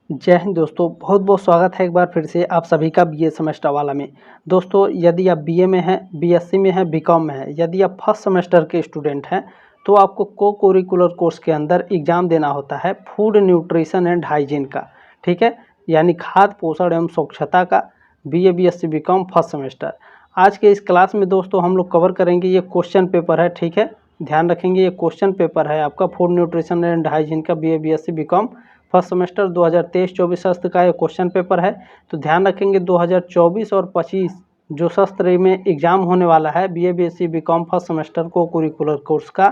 जय हिंद दोस्तों, बहुत बहुत स्वागत है एक बार फिर से आप सभी का बीए सेमेस्टर वाला में। दोस्तों, यदि आप बीए में हैं, बीएससी में हैं, बीकॉम में हैं, यदि आप फर्स्ट सेमेस्टर के स्टूडेंट हैं तो आपको को करिकुलर कोर्स के अंदर एग्ज़ाम देना होता है फूड न्यूट्रिशन एंड हाइजीन का। ठीक है, यानी खाद्य पोषण एवं स्वच्छता का BA BSc BCom first semester. आज के इस क्लास में दोस्तों हम लोग कवर करेंगे, ये क्वेश्चन पेपर है। ठीक है, ध्यान रखेंगे, ये क्वेश्चन पेपर है आपका फूड न्यूट्रिशन एंड हाइजीन का BA BSc BCom first semester 2023-24 सत्र का ये क्वेश्चन पेपर है। तो ध्यान रखेंगे 2024 और 25 जो सत्र में एग्ज़ाम होने वाला है BA BSc BCom first semester co curricular course का,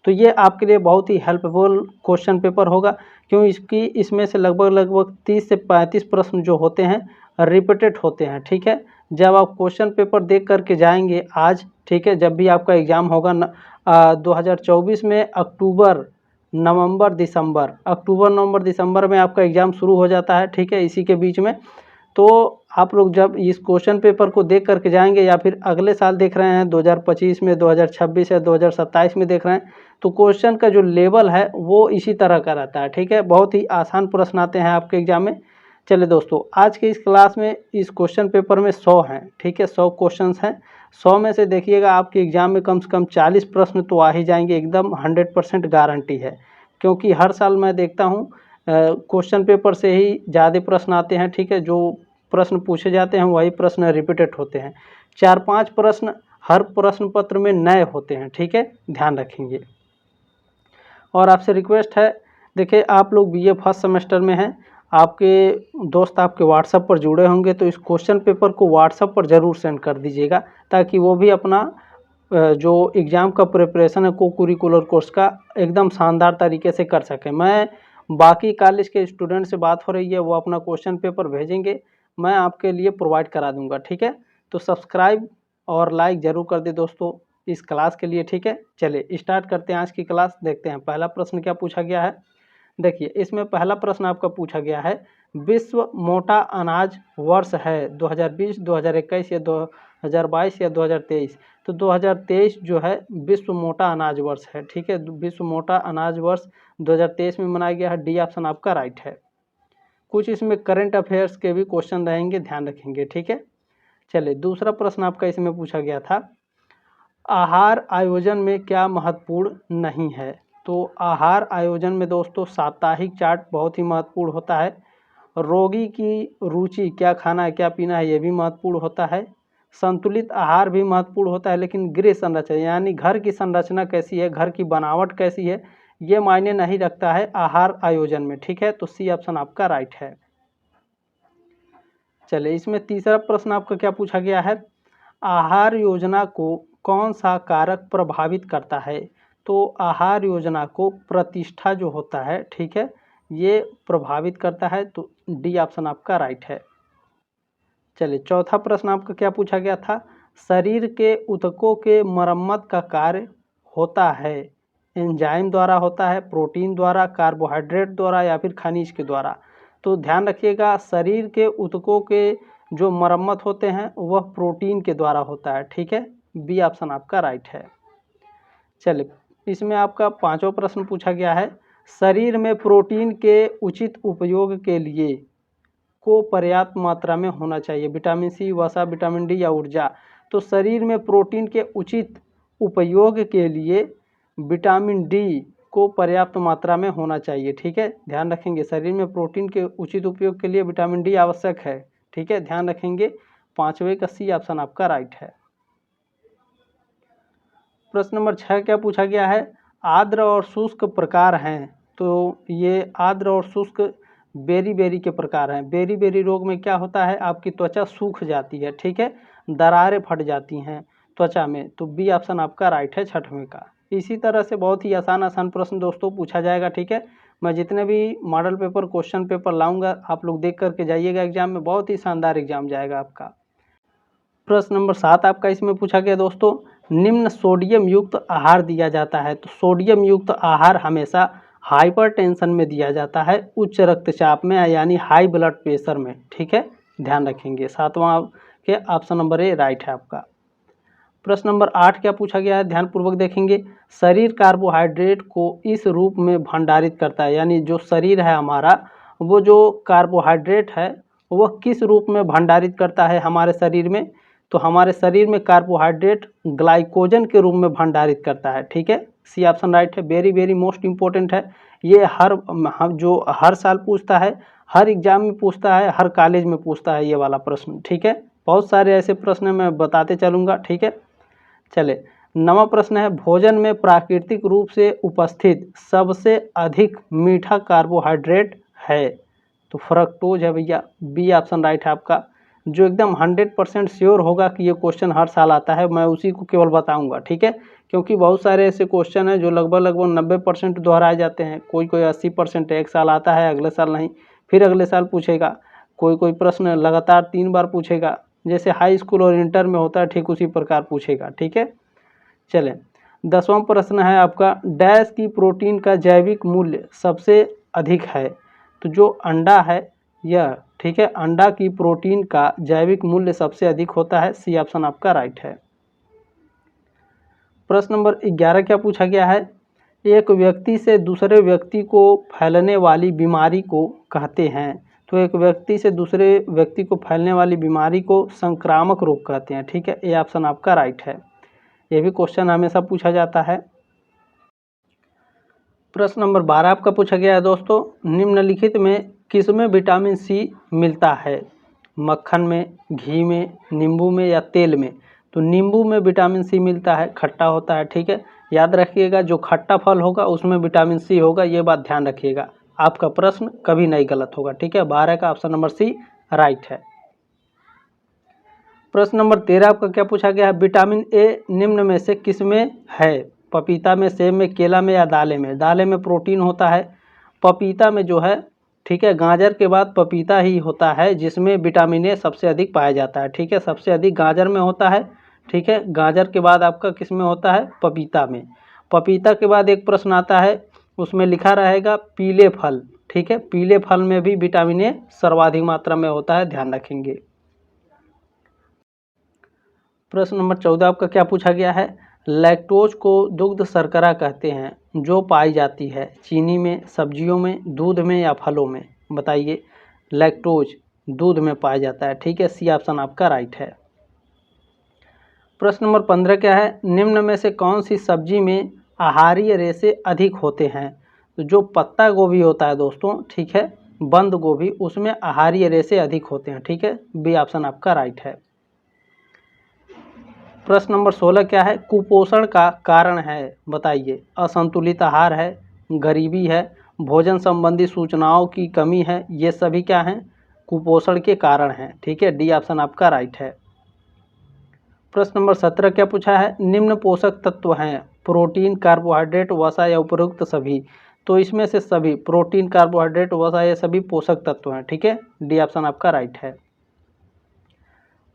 तो ये आपके लिए बहुत ही हेल्पफुल क्वेश्चन पेपर होगा। क्यों, इसमें से लगभग 30 से 35 प्रश्न जो होते हैं रिपीटेड होते हैं। ठीक है, जब आप क्वेश्चन पेपर देख करके जाएंगे आज, ठीक है, जब भी आपका एग्ज़ाम होगा 2024 में अक्टूबर नवंबर दिसंबर में आपका एग्ज़ाम शुरू हो जाता है। ठीक है, इसी के बीच में तो आप लोग जब इस क्वेश्चन पेपर को देख करके जाएंगे या फिर अगले साल देख रहे हैं 2025 में, 2026 या 2027 में देख रहे हैं, तो क्वेश्चन का जो लेवल है वो इसी तरह का रहता है। ठीक है, बहुत ही आसान प्रश्न आते हैं आपके एग्ज़ाम में। चलिए दोस्तों, आज के इस क्लास में इस क्वेश्चन पेपर में 100 हैं। ठीक है, 100 क्वेश्चंस हैं। 100 में से देखिएगा आपके एग्ज़ाम में कम से कम 40 प्रश्न तो आ ही जाएंगे, एकदम 100% गारंटी है। क्योंकि हर साल मैं देखता हूँ क्वेश्चन पेपर से ही ज़्यादा प्रश्न आते हैं। ठीक है, जो प्रश्न पूछे जाते हैं वही प्रश्न रिपीटेड होते हैं। 4-5 प्रश्न हर प्रश्न पत्र में नए होते हैं। ठीक है, ध्यान रखेंगे। और आपसे रिक्वेस्ट है, देखिए आप लोग बीए फर्स्ट सेमेस्टर में हैं, आपके दोस्त आपके व्हाट्सएप पर जुड़े होंगे तो इस क्वेश्चन पेपर को व्हाट्सएप पर ज़रूर सेंड कर दीजिएगा, ताकि वो भी अपना जो एग्ज़ाम का प्रिपरेशन है को करिकुलर कोर्स का एकदम शानदार तरीके से कर सकें। मैं बाकी कॉलेज के स्टूडेंट से बात हो रही है, वो अपना क्वेश्चन पेपर भेजेंगे, मैं आपके लिए प्रोवाइड करा दूंगा। ठीक है, तो सब्सक्राइब और लाइक ज़रूर कर दे दोस्तों इस क्लास के लिए। ठीक है, चलिए स्टार्ट करते हैं आज की क्लास। देखते हैं पहला प्रश्न क्या पूछा गया है। देखिए, इसमें पहला प्रश्न आपका पूछा गया है, विश्व मोटा अनाज वर्ष है 2020, 2021 या 2022 या 2023। तो 2023 जो है विश्व मोटा अनाज वर्ष है। ठीक है, विश्व मोटा अनाज वर्ष 2023 में मनाया गया है। डी ऑप्शन आपका राइट है। कुछ इसमें करंट अफेयर्स के भी क्वेश्चन रहेंगे, ध्यान रखेंगे। ठीक है, चलिए दूसरा प्रश्न आपका इसमें पूछा गया था, आहार आयोजन में क्या महत्वपूर्ण नहीं है। तो आहार आयोजन में दोस्तों साप्ताहिक चार्ट बहुत ही महत्वपूर्ण होता है। रोगी की रुचि क्या खाना है क्या पीना है ये भी महत्वपूर्ण होता है। संतुलित आहार भी महत्वपूर्ण होता है, लेकिन गृह संरचना यानी घर की संरचना कैसी है, घर की बनावट कैसी है, ये मायने नहीं रखता है आहार आयोजन में। ठीक है, तो सी ऑप्शन आपका राइट है। चलिए इसमें तीसरा प्रश्न आपका क्या पूछा गया है, आहार योजना को कौन सा कारक प्रभावित करता है। तो आहार योजना को प्रतिष्ठा जो होता है, ठीक है, ये प्रभावित करता है। तो डी ऑप्शन आपका राइट है। चलिए चौथा प्रश्न आपका क्या पूछा गया था, शरीर के ऊतकों के मरम्मत का कार्य होता है एंजाइम द्वारा होता है, प्रोटीन द्वारा, कार्बोहाइड्रेट द्वारा या फिर खनिज के द्वारा। तो ध्यान रखिएगा, शरीर के ऊतकों के जो मरम्मत होते हैं वह प्रोटीन के द्वारा होता है। ठीक है, बी ऑप्शन आपका राइट है। चलिए इसमें आपका पांचवा प्रश्न पूछा गया है, शरीर में प्रोटीन के उचित उपयोग के लिए को पर्याप्त मात्रा में होना चाहिए, विटामिन सी, वसा, विटामिन डी या ऊर्जा। तो शरीर में प्रोटीन के उचित उपयोग के लिए विटामिन डी को पर्याप्त मात्रा में होना चाहिए। ठीक है, ध्यान रखेंगे, शरीर में प्रोटीन के उचित उपयोग के लिए विटामिन डी आवश्यक है। ठीक है, ध्यान रखेंगे, पांचवे का सी ऑप्शन आपका राइट है। प्रश्न नंबर 6 क्या पूछा गया है, आर्द्र और शुष्क प्रकार हैं। तो ये आर्द्र और शुष्क बेरी के प्रकार हैं। बेरी रोग में क्या होता है, आपकी त्वचा सूख जाती है। ठीक है, दरारें फट जाती हैं त्वचा में। तो बी ऑप्शन आपका राइट है छठवें का। इसी तरह से बहुत ही आसान प्रश्न दोस्तों पूछा जाएगा। ठीक है, मैं जितने भी मॉडल पेपर क्वेश्चन पेपर लाऊंगा आप लोग देख करके जाइएगा एग्जाम में, बहुत ही शानदार एग्जाम जाएगा आपका। प्रश्न नंबर 7 आपका इसमें पूछा गया दोस्तों, निम्न सोडियम युक्त आहार दिया जाता है। तो सोडियम युक्त आहार हमेशा हाइपरटेंशन में दिया जाता है, उच्च रक्तचाप में यानी हाई ब्लड प्रेशर में। ठीक है, ध्यान रखेंगे, सातवां के ऑप्शन नंबर ए राइट है आपका। प्रश्न नंबर 8 क्या पूछा गया है, ध्यानपूर्वक देखेंगे, शरीर कार्बोहाइड्रेट को इस रूप में भंडारित करता है, यानी जो शरीर है हमारा वो जो कार्बोहाइड्रेट है वह किस रूप में भंडारित करता है हमारे शरीर में, तो हमारे शरीर में कार्बोहाइड्रेट ग्लाइकोजन के रूप में भंडारित करता है। ठीक है, सी ऑप्शन राइट है। वेरी वेरी मोस्ट इम्पोर्टेंट है ये, जो हर साल पूछता है, हर एग्जाम में पूछता है, हर कॉलेज में पूछता है ये वाला प्रश्न। ठीक है, बहुत सारे ऐसे प्रश्न मैं बताते चलूँगा। ठीक है, चले 9वां प्रश्न है, भोजन में प्राकृतिक रूप से उपस्थित सबसे अधिक मीठा कार्बोहाइड्रेट है, तो फ्रक्टोज है भैया। बी ऑप्शन राइट है आपका। जो एकदम 100% श्योर होगा कि ये क्वेश्चन हर साल आता है, मैं उसी को केवल बताऊंगा। ठीक है, क्योंकि बहुत सारे ऐसे क्वेश्चन हैं जो लगभग 90% दोहराए जाते हैं। कोई 80% एक साल आता है, अगले साल नहीं, फिर अगले साल पूछेगा। कोई प्रश्न लगातार 3 बार पूछेगा, जैसे हाई स्कूल और इंटर में होता है, ठीक उसी प्रकार पूछेगा। ठीक है, चलें 10वां प्रश्न है आपका, डैश की प्रोटीन का जैविक मूल्य सबसे अधिक है, तो जो अंडा है यह, ठीक है, अंडा की प्रोटीन का जैविक मूल्य सबसे अधिक होता है। सी ऑप्शन आपका राइट है। प्रश्न नंबर 11 क्या पूछा गया है, एक व्यक्ति से दूसरे व्यक्ति को फैलने वाली बीमारी को कहते हैं, तो एक व्यक्ति से दूसरे व्यक्ति को फैलने वाली बीमारी को संक्रामक रोग कहते हैं। ठीक है, ये ऑप्शन आपका राइट है। ये भी क्वेश्चन हमेशा पूछा जाता है। प्रश्न नंबर 12 आपका पूछा गया है दोस्तों, निम्नलिखित में किसमें विटामिन सी मिलता है, मक्खन में, घी में, नींबू में या तेल में, तो नींबू में विटामिन सी मिलता है, खट्टा होता है। ठीक है, याद रखिएगा जो खट्टा फल होगा उसमें विटामिन सी होगा, ये बात ध्यान रखिएगा, आपका प्रश्न कभी नहीं गलत होगा। ठीक है, 12 का ऑप्शन नंबर सी राइट है। प्रश्न नंबर 13 आपका क्या पूछा गया है, विटामिन ए निम्न में से किसमें है, पपीता में, सेब में, केला में या दालें में। दालें में प्रोटीन होता है, पपीता में जो है, ठीक है, गाजर के बाद पपीता ही होता है जिसमें विटामिन ए सबसे अधिक पाया जाता है। ठीक है, सबसे अधिक गाजर में होता है। ठीक है, गाजर के बाद आपका किस में होता है, पपीता में। पपीता के बाद एक प्रश्न आता है, उसमें लिखा रहेगा पीले फल। ठीक है, पीले फल में भी विटामिन ए सर्वाधिक मात्रा में होता है, ध्यान रखेंगे। प्रश्न नंबर 14 आपका क्या पूछा गया है, लैक्टोज को दुग्ध शर्करा कहते हैं जो पाई जाती है चीनी में, सब्जियों में, दूध में या फलों में, बताइए। लैक्टोज दूध में पाया जाता है। ठीक है, सी ऑप्शन आपका राइट है। प्रश्न नंबर 15 क्या है, निम्न में से कौन सी सब्जी में आहारीय रेशे अधिक होते हैं, तो जो पत्ता गोभी होता है दोस्तों, ठीक है, बंद गोभी, उसमें आहारीय रेशे अधिक होते हैं। ठीक है, बी ऑप्शन आपका राइट है। प्रश्न नंबर 16 क्या है, कुपोषण का कारण है, बताइए। असंतुलित आहार है, गरीबी है, भोजन संबंधी सूचनाओं की कमी है, ये सभी क्या हैं, कुपोषण के कारण हैं। ठीक है, डी ऑप्शन आपका राइट है। प्रश्न नंबर 17 क्या पूछा है, निम्न पोषक तत्व हैं, प्रोटीन, कार्बोहाइड्रेट, वसा या उपरोक्त सभी, तो इसमें से सभी, प्रोटीन, कार्बोहाइड्रेट, वसा, ये सभी पोषक तत्व हैं। ठीक है, डी ऑप्शन आपका राइट है।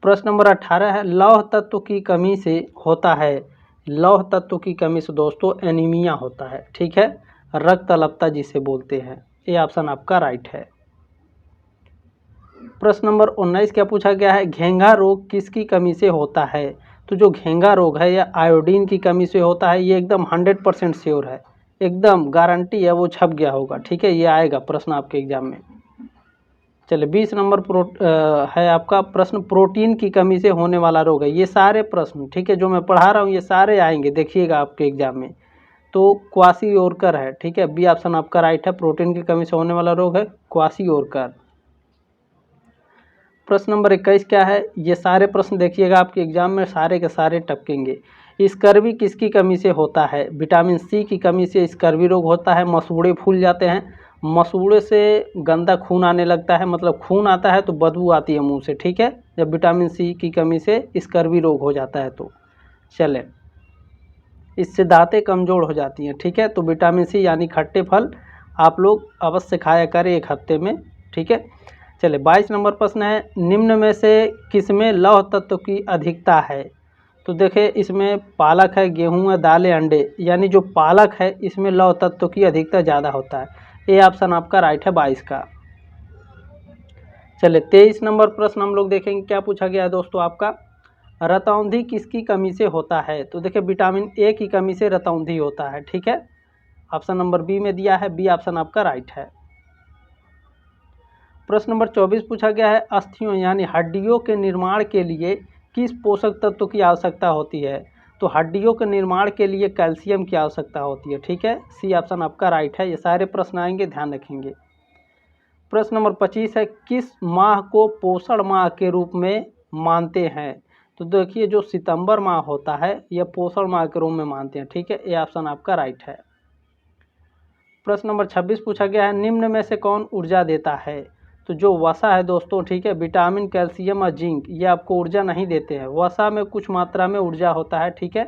प्रश्न नंबर 18 है, लौह तत्व की कमी से होता है, लौह तत्व की कमी से दोस्तों एनीमिया होता है। ठीक है, रक्त अल्पता जिसे बोलते हैं, ये ऑप्शन आपका राइट है। प्रश्न नंबर 19 क्या पूछा गया है, घेंघा रोग किसकी कमी से होता है, तो जो घेंघा रोग है यह आयोडीन की कमी से होता है, ये एकदम 100% श्योर है, एकदम गारंटी है, वो छप गया होगा। ठीक है, ये आएगा प्रश्न आपके एग्जाम में। चलिए 20 नंबर है आपका प्रश्न, प्रोटीन की कमी से होने वाला रोग है। ये सारे प्रश्न, ठीक है, जो मैं पढ़ा रहा हूँ ये सारे आएंगे, देखिएगा आपके एग्जाम में। तो क्वाशियोरकर है। ठीक है, बी ऑप्शन आपका राइट है, प्रोटीन की कमी से होने वाला रोग है क्वाशियोरकर। प्रश्न नंबर 21 क्या है, ये सारे प्रश्न देखिएगा आपके एग्जाम में सारे के सारे टपकेंगे। स्कर्वी किसकी कमी से होता है, विटामिन सी की कमी से स्कर्वी रोग होता है, मसूड़े फूल जाते हैं, मसूड़े से गंदा खून आने लगता है, मतलब खून आता है तो बदबू आती है मुंह से। ठीक है, जब विटामिन सी की कमी से स्कर्वी रोग हो जाता है तो। चले, इससे दांतें कमज़ोर हो जाती हैं। ठीक है, तो विटामिन सी यानी खट्टे फल आप लोग अवश्य खाया करें 1 हफ्ते में। ठीक है, चले 22 नंबर प्रश्न है, निम्न में से किसमें लौह तत्व की अधिकता है, तो देखिए इसमें पालक है, गेहूँ है, दालें, अंडे, यानी जो पालक है इसमें लौह तत्व की अधिकता ज़्यादा होता है, ये ऑप्शन आपका राइट है 22 का। चलिए 23 नंबर प्रश्न हम लोग देखेंगे क्या पूछा गया है दोस्तों आपका, रतौंधी किसकी कमी से होता है, तो देखिए विटामिन ए की कमी से रतौंधी होता है। ठीक है, ऑप्शन नंबर बी में दिया है, बी ऑप्शन आपका राइट है। प्रश्न नंबर 24 पूछा गया है, अस्थियों यानी हड्डियों के निर्माण के लिए किस पोषक तत्व की आवश्यकता होती है? तो हड्डियों के निर्माण के लिए कैल्शियम की आवश्यकता होती है। ठीक है, सी ऑप्शन आपका राइट है। ये सारे प्रश्न आएंगे, ध्यान रखेंगे। प्रश्न नंबर 25 है, किस माह को पोषण माह के रूप में मानते हैं? तो देखिए, जो सितंबर माह होता है यह पोषण माह के रूप में मानते हैं। ठीक है, ये ऑप्शन आपका राइट है। प्रश्न नंबर 26 पूछा गया है, निम्न में से कौन ऊर्जा देता है? तो जो वसा है दोस्तों, ठीक है, विटामिन, कैल्शियम और जिंक, ये आपको ऊर्जा नहीं देते हैं। वसा में कुछ मात्रा में ऊर्जा होता है। ठीक है,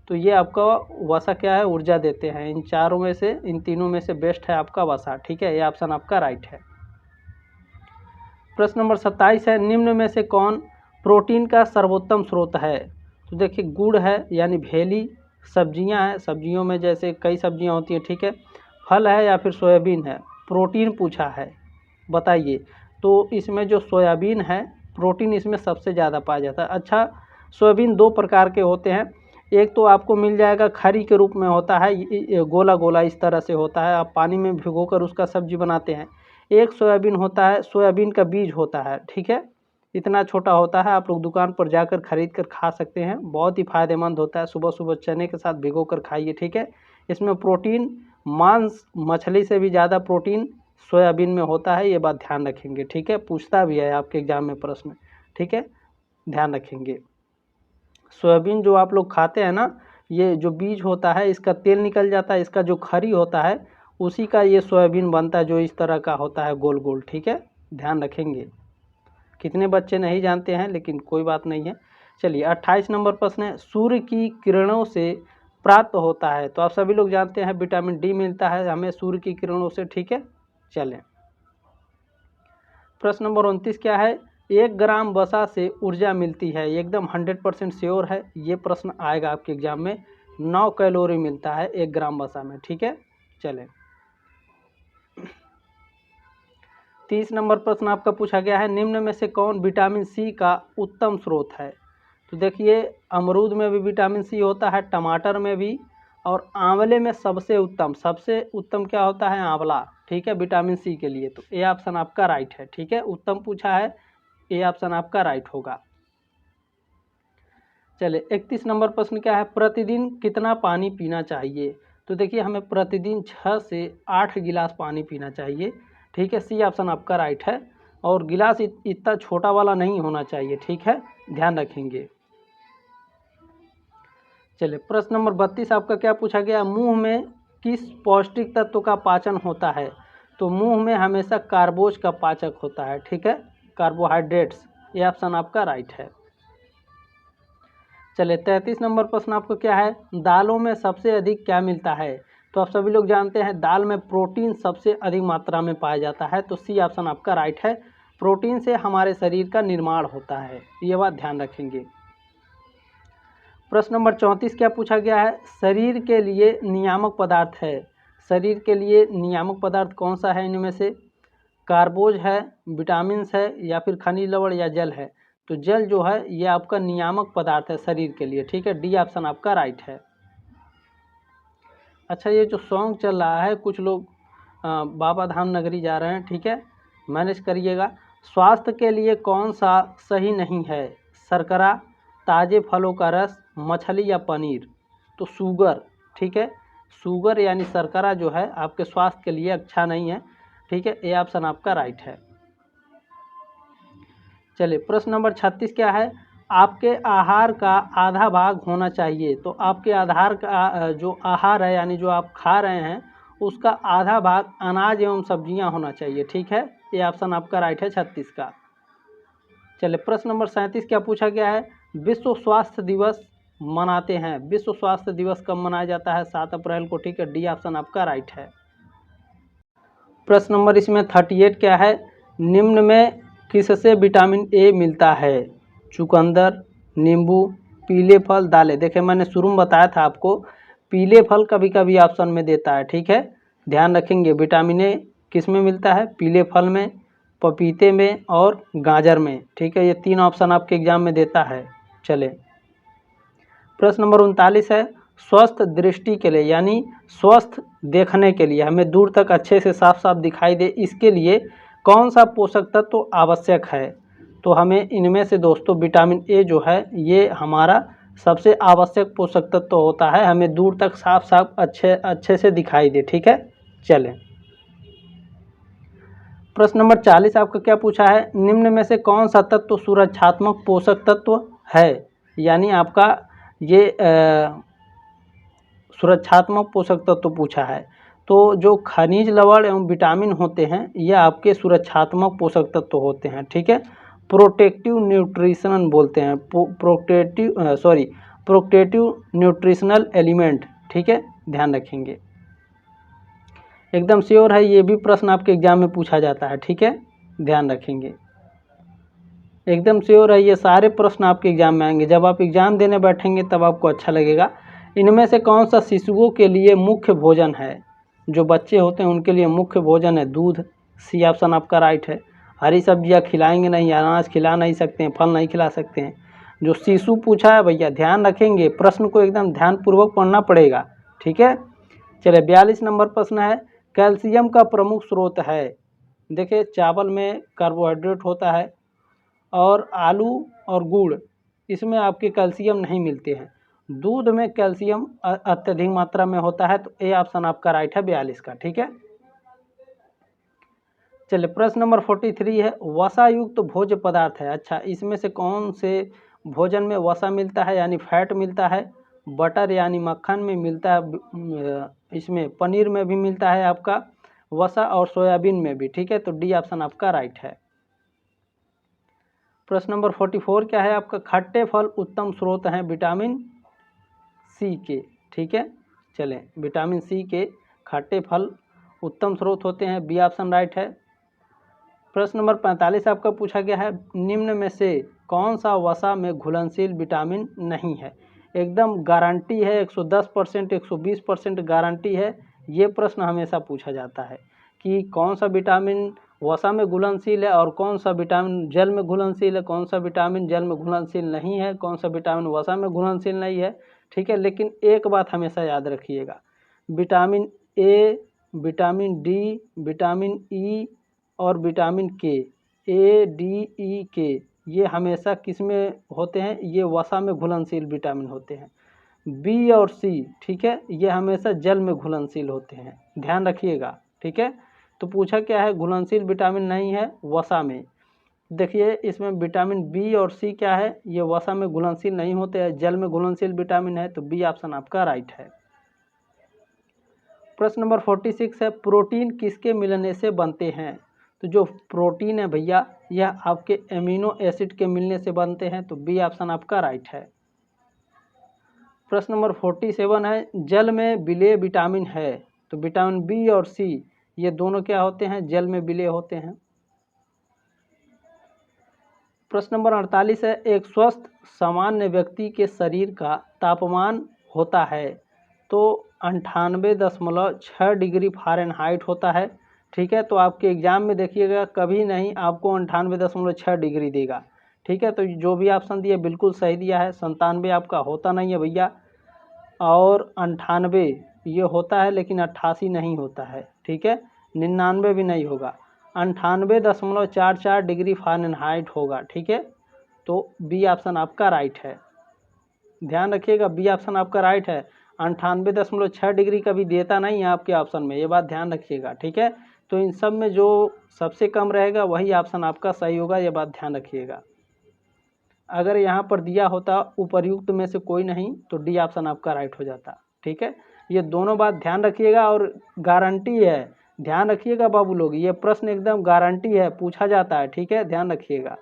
तो ये आपका वसा क्या है, ऊर्जा देते हैं। इन चारों में से, इन तीनों में से बेस्ट है आपका वसा। ठीक है, ये ऑप्शन आपका राइट है। प्रश्न नंबर 27 है, निम्न में से कौन प्रोटीन का सर्वोत्तम स्रोत है? तो देखिए, गुड़ है यानी भेली, सब्जियां हैं, सब्जियों में जैसे कई सब्जियां होती हैं। ठीक है, फल है या फिर सोयाबीन है? प्रोटीन पूछा है, बताइए। तो इसमें जो सोयाबीन है, प्रोटीन इसमें सबसे ज़्यादा पाया जाता है। अच्छा, सोयाबीन दो प्रकार के होते हैं। एक तो आपको मिल जाएगा खरी के रूप में होता है, गोला गोला इस तरह से होता है, आप पानी में भिगोकर उसका सब्जी बनाते हैं। एक सोयाबीन होता है, सोयाबीन का बीज होता है। ठीक है, इतना छोटा होता है, आप लोग दुकान पर जाकर खरीद कर खा सकते हैं, बहुत ही फ़ायदेमंद होता है। सुबह सुबह चने के साथ भिगो कर खाइए। ठीक है, इसमें प्रोटीन मांस मछली से भी ज़्यादा प्रोटीन सोयाबीन में होता है, ये बात ध्यान रखेंगे। ठीक है, पूछता भी है आपके एग्जाम में प्रश्न। ठीक है, ध्यान रखेंगे। सोयाबीन जो आप लोग खाते हैं ना, ये जो बीज होता है इसका तेल निकल जाता है, इसका जो खरी होता है उसी का ये सोयाबीन बनता है, जो इस तरह का होता है, गोल गोल। ठीक है, ध्यान रखेंगे। कितने बच्चे नहीं जानते हैं, लेकिन कोई बात नहीं है। चलिए, 28 नंबर प्रश्न है, सूर्य की किरणों से प्राप्त होता है? तो आप सभी लोग जानते हैं विटामिन डी मिलता है हमें सूर्य की किरणों से। ठीक है, चलें। प्रश्न नंबर 29 क्या है, 1 ग्राम वसा से ऊर्जा मिलती है? एकदम 100% श्योर है, ये प्रश्न आएगा आपके एग्जाम में। 9 कैलोरी मिलता है 1 ग्राम वसा में। ठीक है, चलें। 30 नंबर प्रश्न आपका पूछा गया है, निम्न में से कौन विटामिन सी का उत्तम स्रोत है? तो देखिए, अमरूद में भी विटामिन सी होता है, टमाटर में भी, और आंवले में सबसे उत्तम क्या होता है? आंवला। ठीक है, विटामिन सी के लिए। तो ए ऑप्शन आपका राइट है। ठीक है, उत्तम पूछा है, ए ऑप्शन आपका राइट होगा। चलिए, 31 नंबर प्रश्न क्या है, प्रतिदिन कितना पानी पीना चाहिए? तो देखिए, हमें प्रतिदिन 6 से 8 गिलास पानी पीना चाहिए। ठीक है, सी ऑप्शन आपका राइट है। और गिलास इतना छोटा वाला नहीं होना चाहिए। ठीक है, ध्यान रखेंगे। चलिए, प्रश्न नंबर 32 आपका क्या पूछा गया, मुंह में किस पौष्टिक तत्व का पाचन होता है? तो मुंह में हमेशा कार्बोज का पाचक होता है। ठीक है, कार्बोहाइड्रेट्स। ये ऑप्शन आपका राइट है। चलिए, 33 नंबर प्रश्न आपको क्या है, दालों में सबसे अधिक क्या मिलता है? तो आप सभी लोग जानते हैं दाल में प्रोटीन सबसे अधिक मात्रा में पाया जाता है। तो सी ऑप्शन आपका राइट है। प्रोटीन से हमारे शरीर का निर्माण होता है, ये बात ध्यान रखेंगे। प्रश्न नंबर 34 क्या पूछा गया है, शरीर के लिए नियामक पदार्थ है? शरीर के लिए नियामक पदार्थ कौन सा है? इनमें से कार्बोज है, विटामिन है, या फिर खनिज लवण या जल है? तो जल जो है ये आपका नियामक पदार्थ है शरीर के लिए। ठीक है, डी ऑप्शन आपका राइट है। अच्छा, ये जो सॉन्ग चल रहा है, कुछ लोग बाबा धाम नगरी जा रहे हैं। ठीक है, मैनेज करिएगा। स्वास्थ्य के लिए कौन सा सही नहीं है? शर्करा, ताज़े फलों का रस, मछली या पनीर? तो शुगर। ठीक है, शुगर यानी शर्करा जो है आपके स्वास्थ्य के लिए अच्छा नहीं है। ठीक है, ये ऑप्शन आपका राइट है। चलिए, प्रश्न नंबर 36 क्या है, आपके आहार का आधा भाग होना चाहिए? तो आपके आधार का जो आहार है यानी जो आप खा रहे हैं उसका आधा भाग अनाज एवं सब्जियां होना चाहिए। ठीक है, ये ऑप्शन आपका राइट है 36 का। चलिए, प्रश्न नंबर 37 क्या पूछा गया है, विश्व स्वास्थ्य दिवस मनाते हैं? विश्व स्वास्थ्य दिवस कब मनाया जाता है? 7 अप्रैल को। ठीक है, डी ऑप्शन आपका राइट है। प्रश्न नंबर इसमें 38 क्या है, निम्न में किससे विटामिन ए मिलता है? चुकंदर, नींबू, पीले फल, दालें। देखिए, मैंने शुरू में बताया था आपको, पीले फल कभी कभी ऑप्शन में देता है। ठीक है, ध्यान रखेंगे। विटामिन ए किस में मिलता है? पीले फल में, पपीते में और गाजर में। ठीक है, ये 3 ऑप्शन आपके एग्जाम में देता है। चले, प्रश्न नंबर 39 है, स्वस्थ दृष्टि के लिए यानी स्वस्थ देखने के लिए, हमें दूर तक अच्छे से साफ साफ दिखाई दे, इसके लिए कौन सा पोषक तत्व आवश्यक है? तो हमें इनमें से दोस्तों विटामिन ए जो है ये हमारा सबसे आवश्यक पोषक तत्व होता है, हमें दूर तक साफ साफ अच्छे से दिखाई दे। ठीक है, चलें प्रश्न नंबर 40 आपका क्या पूछा है, निम्न में से कौन सा तत्व सुरक्षात्मक पोषक तत्व है? यानी आपका ये सुरक्षात्मक पोषक तत्व पूछा है। तो जो खनिज लवण एवं विटामिन होते हैं ये आपके सुरक्षात्मक पोषक तत्व होते हैं। ठीक है, प्रोटेक्टिव न्यूट्रिशन बोलते हैं, प्रोटेक्टिव न्यूट्रिशनल एलिमेंट। ठीक है, ध्यान रखेंगे, एकदम श्योर है, ये भी प्रश्न आपके एग्जाम में पूछा जाता है। ठीक है, ध्यान रखेंगे, एकदम श्योर है, ये सारे प्रश्न आपके एग्जाम में आएंगे। जब आप एग्जाम देने बैठेंगे तब आपको अच्छा लगेगा। इनमें से कौन सा शिशुओं के लिए मुख्य भोजन है? जो बच्चे होते हैं उनके लिए मुख्य भोजन है दूध। सी ऑप्शन आपका राइट है। हरी सब्जियां खिलाएंगे नहीं, अनाज खिला नहीं सकते हैं, फल नहीं खिला सकते हैं। जो शिशु पूछा है भैया ध्यान रखेंगे, प्रश्न को एकदम ध्यानपूर्वक पढ़ना पड़ेगा। ठीक है, चलिए 42 नंबर प्रश्न है, कैल्शियम का प्रमुख स्रोत है। देखिए चावल में कार्बोहाइड्रेट होता है और आलू और गुड़ इसमें आपके कैल्शियम नहीं मिलते हैं। दूध में कैल्शियम अत्यधिक मात्रा में होता है, तो ए ऑप्शन आपका राइट है 42 का। ठीक है, चलिए प्रश्न नंबर 43 है, वसा युक्त भोज्य पदार्थ है। अच्छा, इसमें से कौन से भोजन में वसा मिलता है यानी फैट मिलता है? बटर यानी मक्खन में मिलता है, इसमें पनीर में भी मिलता है आपका वसा और सोयाबीन में भी। ठीक है, तो डी ऑप्शन आपका राइट है। प्रश्न नंबर 44 क्या है आपका, खट्टे फल उत्तम स्रोत हैं विटामिन सी के। ठीक है, चलें विटामिन सी के खट्टे फल उत्तम स्रोत होते हैं, बी ऑप्शन राइट है। प्रश्न नंबर 45 आपका पूछा गया है, निम्न में से कौन सा वसा में घुलनशील विटामिन नहीं है? एकदम गारंटी है, 110%, 120% गारंटी है। ये प्रश्न हमेशा पूछा जाता है कि कौन सा विटामिन वसा में घुलनशील है और कौन सा विटामिन जल में घुलनशील है, कौन सा विटामिन जल में घुलनशील नहीं है, कौन सा विटामिन वसा में घुलनशील नहीं है। ठीक है, लेकिन एक बात हमेशा याद रखिएगा, vitamin A, vitamin D, vitamin E और विटामिन के, ए डी ई के, ये हमेशा किस में होते हैं? ये वसा में घुलनशील विटामिन होते हैं। बी और सी, ठीक है, ये हमेशा जल में घुलनशील होते हैं, ध्यान रखिएगा। ठीक है, तो पूछा क्या है, घुलनशील विटामिन नहीं है वसा में। देखिए इसमें विटामिन बी और सी क्या है, ये वसा में घुलनशील नहीं होते हैं, जल में घुलनशील विटामिन है, तो बी ऑप्शन आपका राइट है। प्रश्न नंबर 46 है, प्रोटीन किसके मिलने से बनते हैं? तो जो प्रोटीन है भैया यह आपके एमिनो एसिड के मिलने से बनते हैं, तो बी ऑप्शन आपका राइट है। प्रश्न नंबर 47 है, जल में विलेय विटामिन है। तो विटामिन बी और सी ये दोनों क्या होते हैं? जल में विलेय होते हैं। प्रश्न नंबर 48 है, एक स्वस्थ सामान्य व्यक्ति के शरीर का तापमान होता है तो 98.6 डिग्री फ़ारेनहाइट होता है। ठीक है, तो आपके एग्जाम में देखिएगा कभी नहीं आपको 98.6 डिग्री देगा। ठीक है, तो जो भी ऑप्शन दिया बिल्कुल सही दिया है। 97 आपका होता नहीं है भैया, और 98 ये होता है लेकिन 88 नहीं होता है। ठीक है, 99 भी नहीं होगा, 98.44 डिग्री फ़ारेनहाइट होगा। ठीक है, तो बी ऑप्शन आपका राइट है, ध्यान रखिएगा, बी ऑप्शन आपका राइट है। 98.6 डिग्री कभी देता नहीं है आपके ऑप्शन में, ये बात ध्यान रखिएगा। ठीक है, तो इन सब में जो सबसे कम रहेगा वही ऑप्शन आपका सही होगा, ये बात ध्यान रखिएगा। अगर यहाँ पर दिया होता उपर्युक्त में से कोई नहीं तो डी ऑप्शन आपका राइट हो जाता। ठीक है, ये दोनों बात ध्यान रखिएगा, और गारंटी है, ध्यान रखिएगा बाबू लोग, ये प्रश्न एकदम गारंटी है, पूछा जाता है। ठीक है, ध्यान रखिएगा।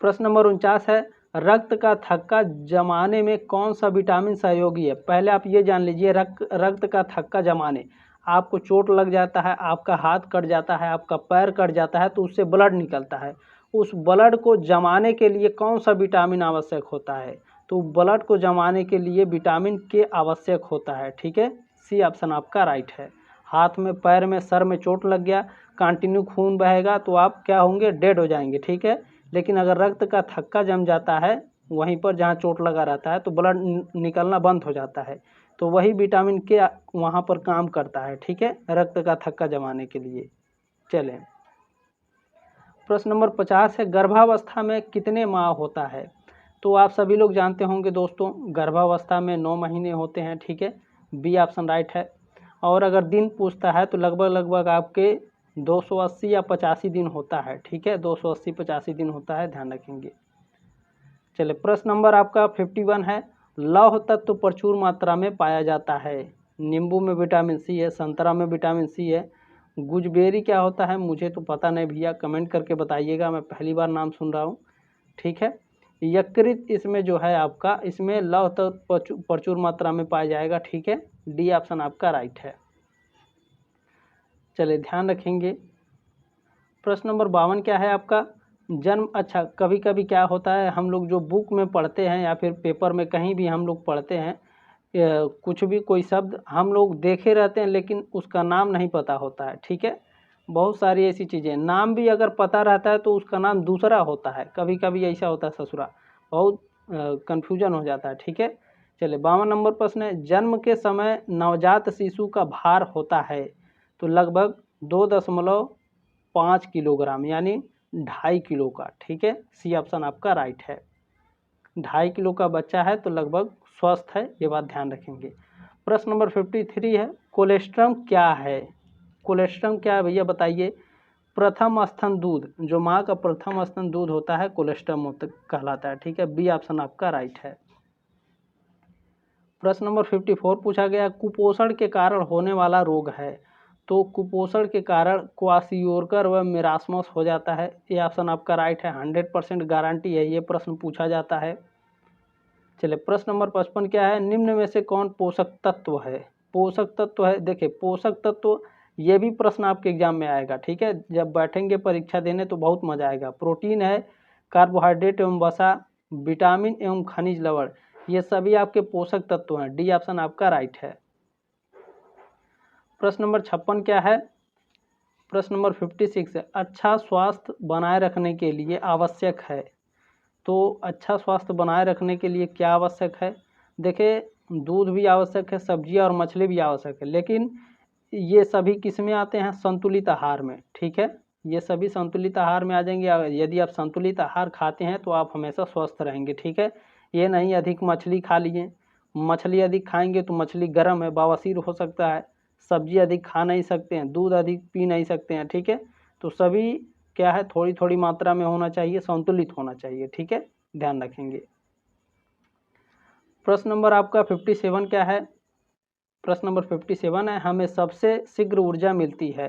प्रश्न नंबर 49 है, रक्त का थक्का जमाने में कौन सा विटामिन सहयोगी है? पहले आप ये जान लीजिए, रक्त का थक्का जमाने, आपको चोट लग जाता है, आपका हाथ कट जाता है, आपका पैर कट जाता है, तो उससे ब्लड निकलता है। उस ब्लड को जमाने के लिए कौन सा विटामिन आवश्यक होता है? तो ब्लड को जमाने के लिए विटामिन के आवश्यक होता है। ठीक है, सी ऑप्शन आपका राइट है। हाथ में, पैर में, सर में चोट लग गया, कंटिन्यू खून बहेगा तो आप क्या होंगे? डेड हो जाएंगे। ठीक है, लेकिन अगर रक्त का थक्का जम जाता है वहीं पर जहाँ चोट लगा रहता है तो ब्लड निकलना बंद हो जाता है, तो वही विटामिन के वहाँ पर काम करता है। ठीक है, रक्त का थक्का जमाने के लिए। चलें, प्रश्न नंबर 50 है, गर्भावस्था में कितने माह होता है? तो आप सभी लोग जानते होंगे दोस्तों, गर्भावस्था में 9 महीने होते हैं, ठीक है, बी ऑप्शन राइट है। और अगर दिन पूछता है तो लगभग आपके 280 या 85 दिन होता है, ठीक है, 280-85 दिन होता है, ध्यान रखेंगे। चलिए, प्रश्न नंबर आपका 51 है, लौह तत्व प्रचुर मात्रा में पाया जाता है। नींबू में विटामिन सी है, संतरा में विटामिन सी है, गुजबेरी क्या होता है मुझे तो पता नहीं भैया, कमेंट करके बताइएगा, मैं पहली बार नाम सुन रहा हूँ, ठीक है। यकृत इसमें जो है आपका, इसमें लौह तत्व प्रचुर मात्रा में पाया जाएगा, ठीक है, डी ऑप्शन आपका राइट है। चलिए, ध्यान रखेंगे। प्रश्न नंबर 52 क्या है आपका, जन्म, अच्छा, कभी कभी क्या होता है, हम लोग जो बुक में पढ़ते हैं या फिर पेपर में कहीं भी हम लोग पढ़ते हैं, कुछ भी कोई शब्द हम लोग देखे रहते हैं लेकिन उसका नाम नहीं पता होता है, ठीक है। बहुत सारी ऐसी चीज़ें, नाम भी अगर पता रहता है तो उसका नाम दूसरा होता है, कभी कभी ऐसा होता है ससुरा, बहुत कन्फ्यूजन हो जाता है, ठीक है। चलिए, 52 नंबर प्रश्न है, जन्म के समय नवजात शिशु का भार होता है, तो लगभग 2.5 किलोग्राम, यानी 2.5 किलो का, ठीक है, सी ऑप्शन आपका राइट है। 2.5 किलो का बच्चा है तो लगभग स्वस्थ है, ये बात ध्यान रखेंगे। प्रश्न नंबर 53 है, कोलेस्ट्रम क्या है? कोलेस्ट्रम क्या है भैया बताइए? प्रथम स्तन दूध, जो माँ का प्रथम स्तन दूध होता है, कोलेस्ट्रम कहलाता है, ठीक है, बी ऑप्शन आपका राइट है। प्रश्न नंबर 54 पूछा गया, कुपोषण के कारण होने वाला रोग है, तो कुपोषण के कारण क्वाशियोरकर व मेरास्मस हो जाता है, ये ऑप्शन आपका राइट है, 100% गारंटी है, ये प्रश्न पूछा जाता है। चलिए, प्रश्न नंबर 55 क्या है, निम्न में से कौन पोषक तत्व है? पोषक तत्व है, देखिए पोषक तत्व, ये भी प्रश्न आपके एग्जाम में आएगा, ठीक है, जब बैठेंगे परीक्षा देने तो बहुत मजा आएगा। प्रोटीन है, कार्बोहाइड्रेट एवं वसा, विटामिन एवं खनिज लवण, ये सभी आपके पोषक तत्व हैं, डी ऑप्शन आपका राइट है। प्रश्न नंबर 56 क्या है? प्रश्न नंबर 56 है, अच्छा स्वास्थ्य बनाए रखने के लिए आवश्यक है, तो अच्छा स्वास्थ्य बनाए रखने के लिए क्या आवश्यक है? देखिए, दूध भी आवश्यक है, सब्जियां और मछली भी आवश्यक है, लेकिन ये सभी किस में आते हैं? संतुलित आहार में, ठीक है, ये सभी संतुलित आहार में आ जाएंगे। यदि आप संतुलित आहार खाते हैं तो आप हमेशा स्वस्थ रहेंगे, ठीक है। ये नहीं अधिक मछली खा लिए, मछली अधिक खाएंगे तो मछली गर्म है, बवासीर हो सकता है, सब्जी अधिक खा नहीं सकते हैं, दूध अधिक पी नहीं सकते हैं, ठीक है। तो सभी क्या है, थोड़ी थोड़ी मात्रा में होना चाहिए, संतुलित होना चाहिए, ठीक है, ध्यान रखेंगे। प्रश्न नंबर आपका 57 क्या है? प्रश्न नंबर 57 है, हमें सबसे शीघ्र ऊर्जा मिलती है,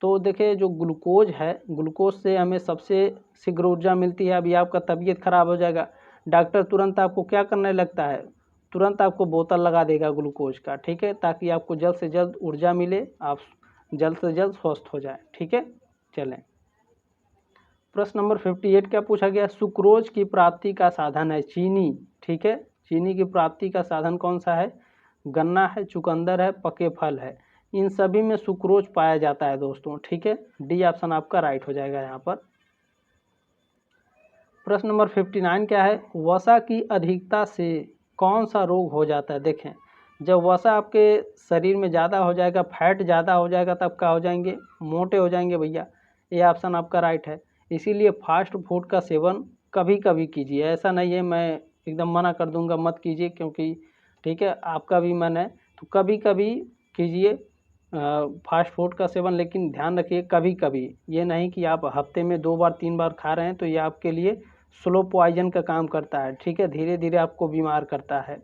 तो देखिए जो ग्लूकोज है, ग्लूकोज से हमें सबसे शीघ्र ऊर्जा मिलती है। अभी आपका तबीयत खराब हो जाएगा, डॉक्टर तुरंत आपको क्या करने लगता है? तुरंत आपको बोतल लगा देगा ग्लूकोज का, ठीक है, ताकि आपको जल्द से जल्द ऊर्जा मिले, आप जल्द से जल्द स्वस्थ हो जाए, ठीक है। चलें, प्रश्न नंबर 58 क्या पूछा गया? सुक्रोज की प्राप्ति का साधन है चीनी, ठीक है, चीनी की प्राप्ति का साधन कौन सा है? गन्ना है, चुकंदर है, पके फल है, इन सभी में सुक्रोज पाया जाता है दोस्तों, ठीक है, डी ऑप्शन आपका राइट हो जाएगा यहाँ पर। प्रश्न नंबर 59 क्या है? वसा की अधिकता से कौन सा रोग हो जाता है? देखें, जब वसा आपके शरीर में ज़्यादा हो जाएगा, फैट ज़्यादा हो जाएगा, तब क्या हो जाएंगे? मोटे हो जाएंगे भैया, ये ऑप्शन आपका राइट है। इसीलिए फास्ट फूड का सेवन कभी कभी कीजिए, ऐसा नहीं है मैं एकदम मना कर दूंगा मत कीजिए, क्योंकि ठीक है आपका भी मन है तो कभी कभी कीजिए फास्ट फूड का सेवन, लेकिन ध्यान रखिए कभी कभी, ये नहीं कि आप हफ्ते में 2 बार 3 बार खा रहे हैं, तो ये आपके लिए स्लो पॉइजन का काम करता है, ठीक है, धीरे धीरे आपको बीमार करता है।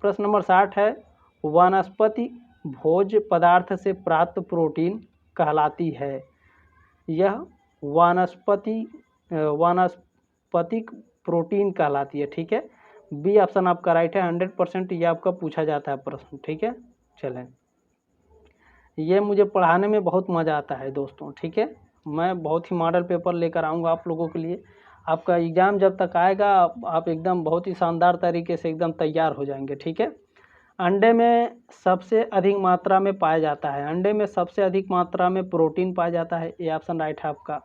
प्रश्न नंबर 60 है, वनस्पति भोज्य पदार्थ से प्राप्त प्रोटीन कहलाती है, यह वानस्पतिक प्रोटीन कहलाती है, ठीक है, बी ऑप्शन आपका राइट है, 100% ये आपका पूछा जाता है प्रश्न, ठीक है। चलें, ये मुझे पढ़ाने में बहुत मज़ा आता है दोस्तों, ठीक है, मैं बहुत ही मॉडल पेपर लेकर आऊँगा आप लोगों के लिए, आपका एग्ज़ाम जब तक आएगा आप एकदम बहुत ही शानदार तरीके से एकदम तैयार हो जाएंगे, ठीक है। अंडे में सबसे अधिक मात्रा में पाया जाता है, अंडे में सबसे अधिक मात्रा में प्रोटीन पाया जाता है, ये ऑप्शन राइट है आपका।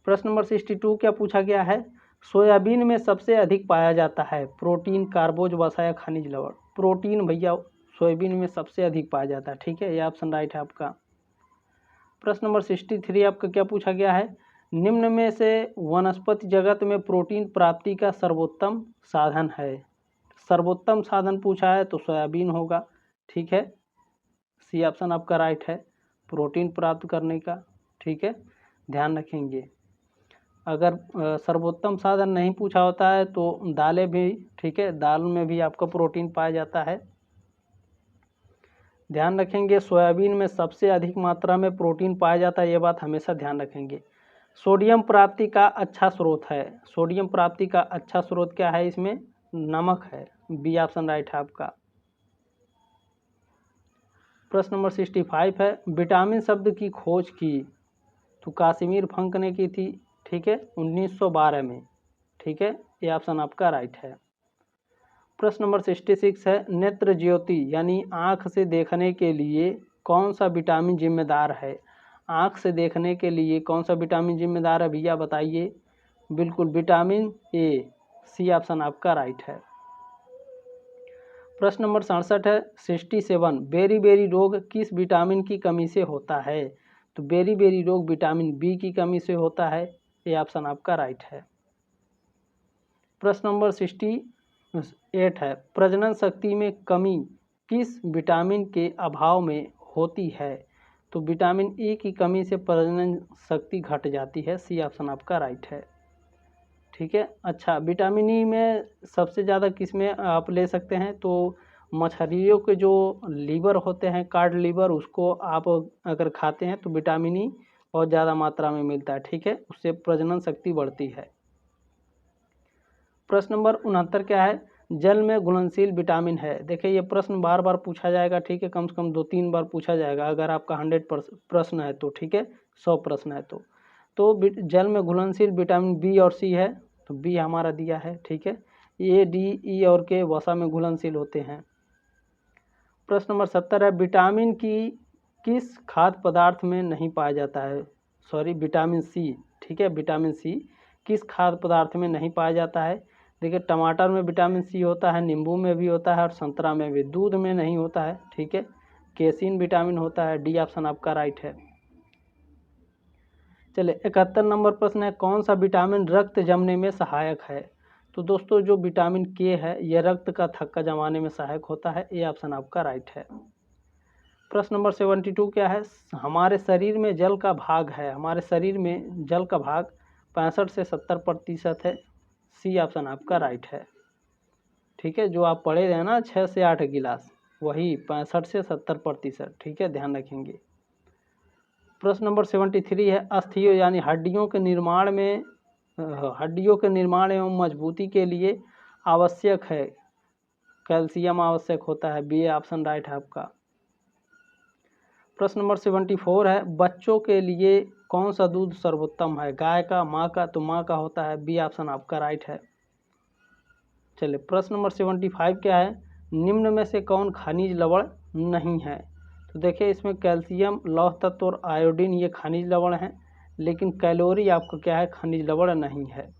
प्रश्न नंबर 62 क्या पूछा गया है? सोयाबीन में सबसे अधिक पाया जाता है प्रोटीन, कार्बोज, वसा या खनिज लवण? प्रोटीन भैया सोयाबीन में सबसे अधिक पाया जाता है, ठीक है, ये ऑप्शन राइट है आपका। प्रश्न नंबर 63 आपका क्या पूछा गया है, निम्न में से वनस्पति जगत में प्रोटीन प्राप्ति का सर्वोत्तम साधन है। सर्वोत्तम साधन पूछा है तो सोयाबीन होगा, ठीक है, सी ऑप्शन आपका राइट है, प्रोटीन प्राप्त करने का, ठीक है, ध्यान रखेंगे। अगर सर्वोत्तम साधन नहीं पूछा होता है तो दालें भी, ठीक है, दाल में भी आपका प्रोटीन पाया जाता है, ध्यान रखेंगे। सोयाबीन में सबसे अधिक मात्रा में प्रोटीन पाया जाता है, ये बात हमेशा ध्यान रखेंगे। सोडियम प्राप्ति का अच्छा स्रोत है, सोडियम प्राप्ति का अच्छा स्रोत क्या है, इसमें नमक है, बी ऑप्शन राइट है आपका। प्रश्न नंबर 65 है, विटामिन शब्द की खोज की तो काश्मीर फंक ने की थी, ठीक है, 1912 में, ठीक है, ये ऑप्शन आपका राइट है। प्रश्न नंबर 66 है, नेत्र ज्योति यानी आँख से देखने के लिए कौन सा विटामिन जिम्मेदार है। आँख से देखने के लिए कौन सा विटामिन जिम्मेदार है भैया बताइए। बिल्कुल विटामिन ए, सी ऑप्शन आपका राइट है। प्रश्न नंबर 67 है, 67 बेरी रोग किस विटामिन की कमी से होता है। तो बेरी रोग विटामिन बी की कमी से होता है, ये ऑप्शन आपका राइट है। प्रश्न नंबर 68 है, प्रजनन शक्ति में कमी किस विटामिन के अभाव में होती है। तो विटामिन ए की कमी से प्रजनन शक्ति घट जाती है, सी ऑप्शन आपका राइट है, ठीक है। अच्छा, विटामिन ई में सबसे ज़्यादा किस में आप ले सकते हैं, तो मछलियों के जो लीवर होते हैं, कार्ड लीवर, उसको आप अगर खाते हैं तो विटामिन ई बहुत ज़्यादा मात्रा में मिलता है, ठीक है, उससे प्रजनन शक्ति बढ़ती है। प्रश्न नंबर 69 क्या है, जल में घुलनशील विटामिन है। देखिए ये प्रश्न बार बार पूछा जाएगा, ठीक है, कम से कम 2-3 बार पूछा जाएगा अगर आपका 100 प्रश्न है तो, ठीक है, 100 प्रश्न है तो जल में घुलनशील विटामिन बी और सी है, तो बी हमारा दिया है, ठीक है। ए, डी, ई और के वसा में घुलनशील होते हैं। प्रश्न नंबर 70 है, विटामिन की किस खाद्य पदार्थ में नहीं पाया जाता है। सॉरी, विटामिन सी, ठीक है, विटामिन सी किस खाद्य पदार्थ में नहीं पाया जाता है। देखिए टमाटर में विटामिन सी होता है, नींबू में भी होता है और संतरा में भी, दूध में नहीं होता है, ठीक है, केसिन विटामिन होता है, डी ऑप्शन आपका राइट है। चलिए 71 नंबर प्रश्न है, कौन सा विटामिन रक्त जमने में सहायक है। तो दोस्तों जो विटामिन के है यह रक्त का थक्का जमाने में सहायक होता है, ये ऑप्शन आपका राइट है। प्रश्न नंबर 72 क्या है, हमारे शरीर में जल का भाग है, हमारे शरीर में जल का भाग 65 से 70% है, सी ऑप्शन आपका राइट है, ठीक है, जो आप पढ़े रहे ना 6 से 8 गिलास, वही 65 से 70%, ठीक है, ध्यान रखेंगे। प्रश्न नंबर 73 है, अस्थियों यानी हड्डियों के निर्माण एवं मजबूती के लिए आवश्यक है, कैल्शियम आवश्यक होता है, बी ऑप्शन राइट है आपका। प्रश्न नंबर 74 है, बच्चों के लिए कौन सा दूध सर्वोत्तम है, गाय का, माँ का। तो माँ का होता है, बी ऑप्शन आपका राइट है। चलिए प्रश्न नंबर 75 क्या है, निम्न में से कौन खनिज लवण नहीं है। तो देखिए इसमें कैल्शियम, लौह तत्व और आयोडीन ये खनिज लवण हैं, लेकिन कैलोरी आपका क्या है, खनिज लवण नहीं है।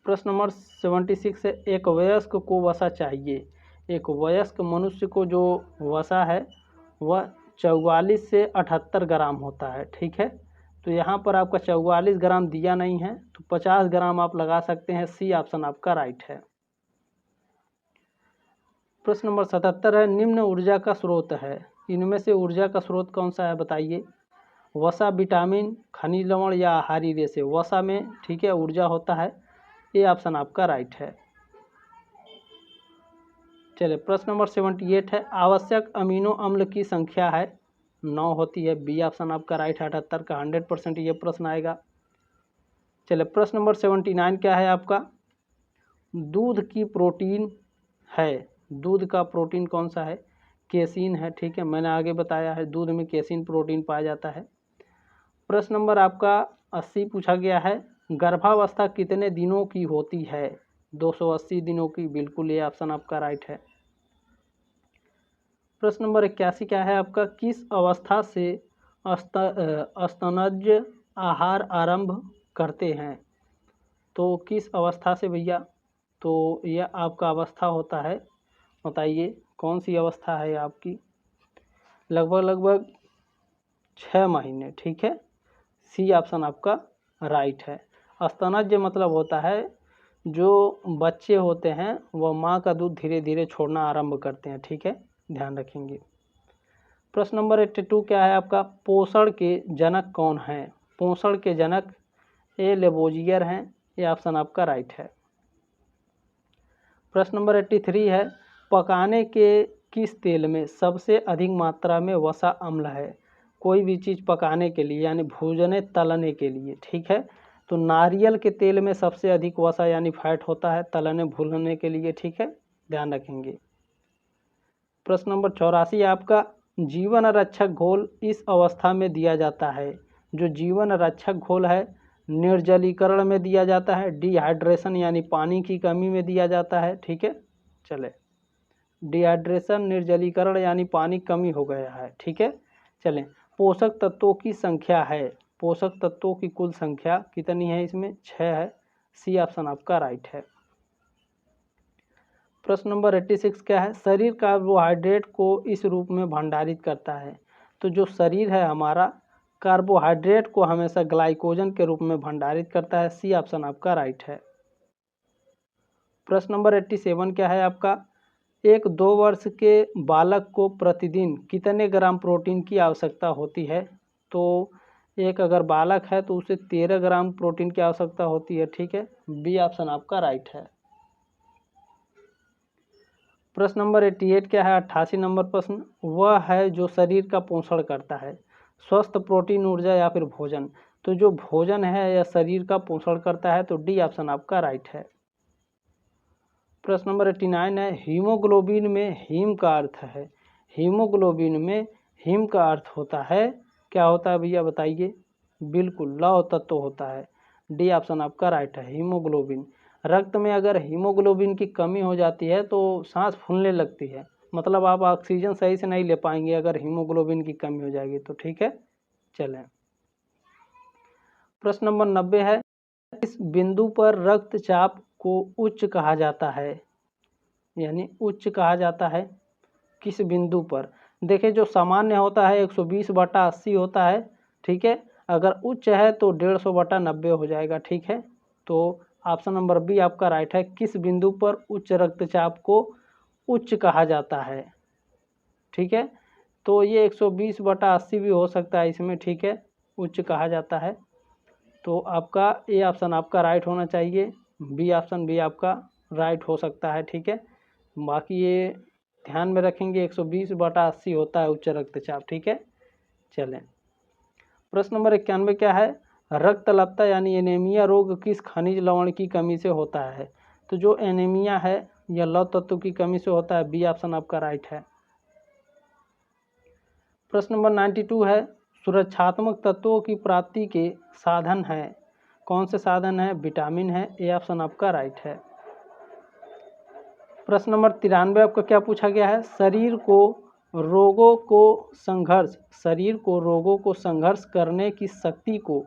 प्रश्न नंबर 76 है, एक वयस्क को वसा चाहिए। एक वयस्क मनुष्य को जो वसा है वह 44 से 78 ग्राम होता है, ठीक है, तो यहाँ पर आपका 44 ग्राम दिया नहीं है, तो 50 ग्राम आप लगा सकते हैं, सी ऑप्शन आपका राइट है। प्रश्न नंबर 77 है, निम्न ऊर्जा का स्रोत है, इनमें से ऊर्जा का स्रोत कौन सा है बताइए। वसा, विटामिन, खनिज लवण या आहारी रेशे। वसा में, ठीक है, ऊर्जा होता है, ये ऑप्शन आपका राइट है। चलिए प्रश्न नंबर 78 है, आवश्यक अमीनो अम्ल की संख्या है 9 होती है, बी ऑप्शन आपका राइट है, 78 का 100% ये प्रश्न आएगा। चलिए प्रश्न नंबर 79 क्या है आपका, दूध की प्रोटीन है, दूध का प्रोटीन कौन सा है, केसिन है, ठीक है, मैंने आगे बताया है, दूध में केसिन प्रोटीन पाया जाता है। प्रश्न नंबर आपका 80 पूछा गया है, गर्भावस्था कितने दिनों की होती है। 280 दिनों की, बिल्कुल ये ऑप्शन आपका राइट है। प्रश्न नंबर 81 क्या है आपका, किस अवस्था से स्तनज आहार आरंभ करते हैं। तो किस अवस्था से भैया, तो यह आपका अवस्था होता है, बताइए कौन सी अवस्था है आपकी। लगभग 6 महीने, ठीक है। सी ऑप्शन आपका राइट है। स्तनज मतलब होता है जो बच्चे होते हैं वह माँ का दूध धीरे धीरे छोड़ना आरंभ करते हैं, ठीक है, ध्यान रखेंगे। प्रश्न नंबर 82 क्या है आपका, पोषण के जनक कौन हैं? पोषण के जनक ए लेवोजियर हैं, ये ऑप्शन आपका राइट है। प्रश्न नंबर 83 है, पकाने के किस तेल में सबसे अधिक मात्रा में वसा अम्ल है? कोई भी चीज़ पकाने के लिए यानी भूनने तलने के लिए, ठीक है, तो नारियल के तेल में सबसे अधिक वसा यानी फैट होता है तलने भूनने के लिए, ठीक है, ध्यान रखेंगे। प्रश्न नंबर 84 आपका, जीवन रक्षक घोल इस अवस्था में दिया जाता है। जो जीवन रक्षक घोल है निर्जलीकरण में दिया जाता है, डिहाइड्रेशन यानी पानी की कमी में दिया जाता है, ठीक है, चले, डिहाइड्रेशन निर्जलीकरण यानी पानी कमी हो गया है, ठीक है, चलें। पोषक तत्वों की संख्या है, पोषक तत्वों की कुल संख्या कितनी है? इसमें 6 है, सी ऑप्शन आपका राइट है। प्रश्न नंबर 86 क्या है, शरीर कार्बोहाइड्रेट को इस रूप में भंडारित करता है। तो जो शरीर है हमारा कार्बोहाइड्रेट को हमेशा ग्लाइकोजन के रूप में भंडारित करता है, सी ऑप्शन आपका राइट है। प्रश्न नंबर 87 क्या है आपका, एक 2 वर्ष के बालक को प्रतिदिन कितने ग्राम प्रोटीन की आवश्यकता होती है? तो एक अगर बालक है तो उसे 13 ग्राम प्रोटीन की आवश्यकता होती है, ठीक है, बी ऑप्शन आपका राइट है। प्रश्न नंबर 88 क्या है, 88 नंबर प्रश्न, वह है जो शरीर का पोषण करता है, स्वस्थ प्रोटीन ऊर्जा या फिर भोजन? तो जो भोजन है या शरीर का पोषण करता है, तो डी ऑप्शन आपका राइट है। प्रश्न नंबर 89 है, हीमोग्लोबिन में हीम का अर्थ है, हीमोग्लोबिन में हीम का अर्थ होता है, क्या होता है भैया बताइए? बिल्कुल लौह तत्व होता है, डी ऑप्शन आपका राइट है। हीमोग्लोबिन, रक्त में अगर हीमोग्लोबिन की कमी हो जाती है तो सांस फूलने लगती है, मतलब आप ऑक्सीजन सही से नहीं ले पाएंगे अगर हीमोग्लोबिन की कमी हो जाएगी तो, ठीक है, चलें। प्रश्न नंबर 90 है, इस बिंदु पर रक्तचाप को उच्च कहा जाता है, यानी उच्च कहा जाता है किस बिंदु पर? देखिए जो सामान्य होता है 120/80 होता है, ठीक है, अगर उच्च है तो 150/90 हो जाएगा, ठीक है, तो ऑप्शन नंबर बी आपका राइट है। किस बिंदु पर उच्च रक्तचाप को उच्च कहा जाता है, ठीक है, तो ये 120/80 भी हो सकता है इसमें, ठीक है, उच्च कहा जाता है, तो आपका ए ऑप्शन आपका राइट होना चाहिए, बी ऑप्शन भी आपका राइट हो सकता है, ठीक है, बाकी ये ध्यान में रखेंगे 120/80 होता है उच्च रक्तचाप, ठीक है, चलें। प्रश्न नंबर 91 क्या है, रक्तअल्पता यानी एनीमिया रोग किस खनिज लवण की कमी से होता है? तो जो एनीमिया है यह लौह तत्व की कमी से होता है, बी ऑप्शन आपका राइट है। प्रश्न नंबर 92 है, सुरक्षात्मक तत्वों की प्राप्ति के साधन है, कौन से साधन है? विटामिन है, ए ऑप्शन आपका राइट है। प्रश्न नंबर 93 आपका क्या पूछा गया है, शरीर को रोगों को संघर्ष करने की शक्ति को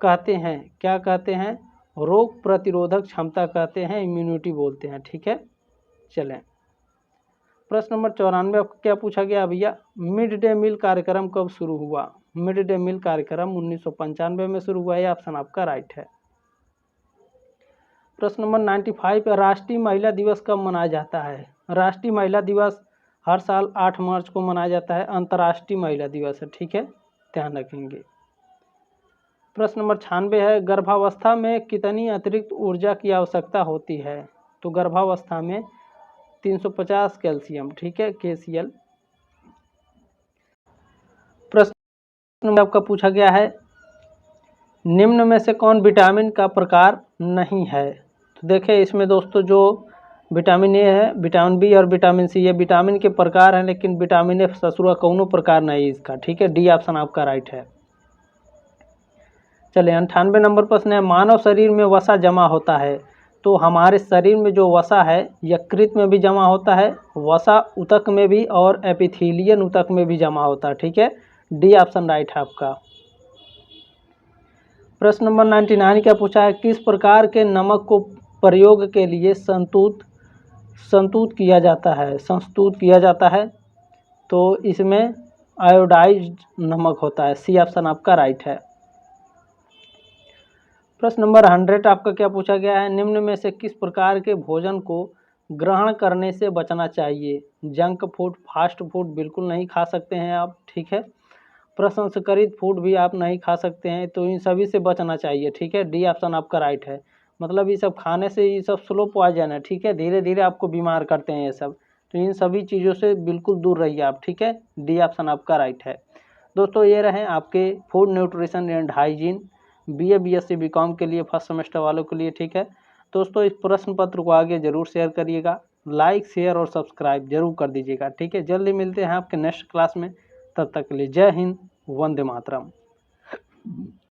कहते हैं, क्या कहते हैं? रोग प्रतिरोधक क्षमता कहते हैं, इम्यूनिटी बोलते हैं, ठीक है, चलें। प्रश्न नंबर 94 आपको क्या पूछा गया भैया, मिड डे मील कार्यक्रम कब शुरू हुआ? मिड डे मील कार्यक्रम 1995 में शुरू हुआ, यह ऑप्शन आपका राइट है। प्रश्न नंबर 95, राष्ट्रीय महिला दिवस कब मनाया जाता है? राष्ट्रीय महिला दिवस हर साल 8 मार्च को मनाया जाता है, अंतर्राष्ट्रीय महिला दिवस है, ठीक है, ध्यान रखेंगे। प्रश्न नंबर 96 है, गर्भावस्था में कितनी अतिरिक्त ऊर्जा की आवश्यकता होती है? तो गर्भावस्था में 350 कैल्शियम, ठीक है, KCl। प्रश्न आपका पूछा गया है, निम्न में से कौन विटामिन का प्रकार नहीं है? तो देखिए इसमें दोस्तों जो विटामिन ए है, विटामिन बी और विटामिन सी, ये विटामिन के प्रकार हैं, लेकिन विटामिन ए ससुरा कौनो प्रकार नहीं इसका, ठीक है, डी ऑप्शन आपका राइट है। चलिए 98 नंबर प्रश्न है, मानव शरीर में वसा जमा होता है, तो हमारे शरीर में जो वसा है यकृत में भी जमा होता है, वसा ऊतक में भी और एपिथेलियन ऊतक में भी जमा होता है, ठीक है, डी ऑप्शन राइट है आपका। प्रश्न नंबर 99 क्या पूछा है, किस प्रकार के नमक को प्रयोग के लिए संस्तुत किया जाता है? तो इसमें आयोडाइज्ड नमक होता है। सी ऑप्शन आपका राइट है। प्रश्न नंबर 100 आपका क्या पूछा गया है, निम्न में से किस प्रकार के भोजन को ग्रहण करने से बचना चाहिए। जंक फूड, फास्ट फूड बिल्कुल नहीं खा सकते हैं आप, ठीक है। प्रसंस्करित फूड भी आप नहीं खा सकते हैं, तो इन सभी से बचना चाहिए, ठीक है। डी ऑप्शन आपका राइट है। मतलब ये सब खाने से ये सब स्लो पॉइजन है, ठीक है, धीरे धीरे आपको बीमार करते हैं ये सब, तो इन सभी चीज़ों से बिल्कुल दूर रहिए आप, ठीक है। डी ऑप्शन आपका राइट है। दोस्तों ये रहे आपके food nutrition and hygiene BA BSc BCom के लिए फर्स्ट सेमेस्टर वालों के लिए, ठीक है। दोस्तों इस प्रश्न पत्र को आगे जरूर शेयर करिएगा, लाइक शेयर और सब्सक्राइब जरूर कर दीजिएगा, ठीक है। जल्दी मिलते हैं आपके नेक्स्ट क्लास में, तब तक के लिए जय हिंद, वंदे मातरम।